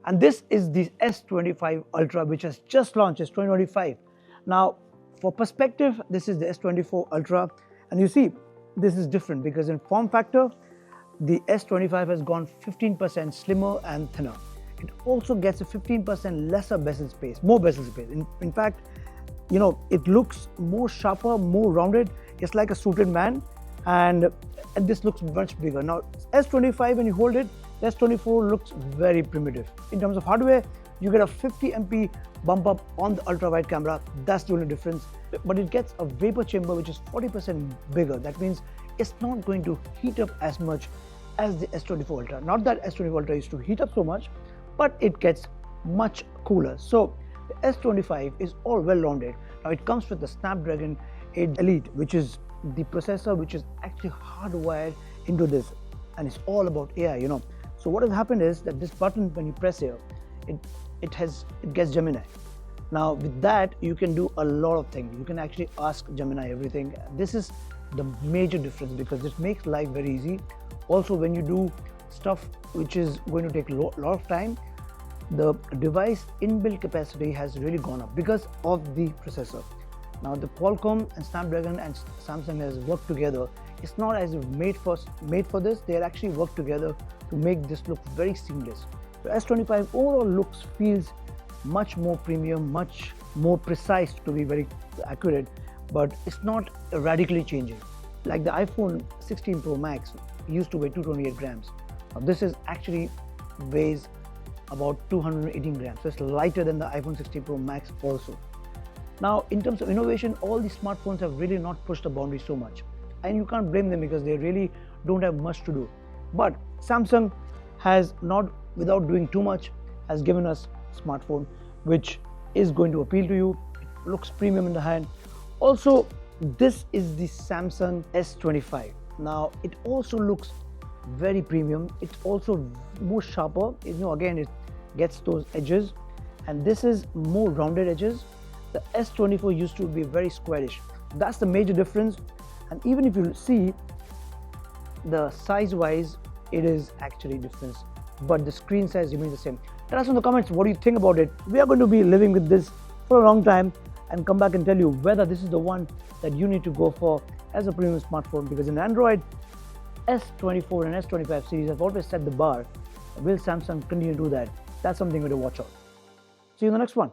And this is the S25 Ultra, which has just launched. It's 2025. Now, for perspective, this is the S24 Ultra, and you see, this is different because in form factor, the S25 has gone 15% slimmer and thinner. It also gets a 15% lesser bezel space, more bezel space. In fact, it looks more sharper, more rounded. It's like a suited man, and this looks much bigger. Now, S25, when you hold it, the S24 looks very primitive. In terms of hardware, you get a 50 MP bump up on the ultra-wide camera. That's the only difference. But it gets a vapor chamber which is 40% bigger. That means it's not going to heat up as much as the S24 Ultra. Not that S24 Ultra used to heat up so much, but it gets much cooler. So the S25 is all well-rounded. Now it comes with the Snapdragon 8 Elite, which is the processor which is actually hardwired into this, and it's all about AI. So what has happened is that this button, when you press here, it gets Gemini. Now with that, you can do a lot of things. You can actually ask Gemini everything. This is the major difference because this makes life very easy. Also, when you do stuff which is going to take a lot of time, the device inbuilt capacity has really gone up because of the processor. Now the Qualcomm and Snapdragon and Samsung has worked together. It's not as if made for this. They actually worked together to make this look very seamless. The S25 overall feels much more premium, much more precise, to be very accurate, but it's not radically changing. Like the iPhone 16 Pro Max used to weigh 228 grams. Now this is actually weighs about 218 grams. So it's lighter than the iPhone 16 Pro Max also. Now, in terms of innovation, all these smartphones have really not pushed the boundary so much. And you can't blame them because they really don't have much to do. But Samsung has not, without doing too much, has given us a smartphone which is going to appeal to you. It looks premium in the hand. Also, this is the Samsung S25. Now, it also looks very premium. It's also more sharper. Again, it gets those edges. And this is more rounded edges. The S24 used to be very squarish. That's the major difference. And even if you see, the size-wise, it is actually different. But the screen size remains the same. Tell us in the comments, what do you think about it? We are going to be living with this for a long time and come back and tell you whether this is the one that you need to go for as a premium smartphone. Because in Android, S24 and S25 series have always set the bar. Will Samsung continue to do that? That's something we have to watch out. See you in the next one.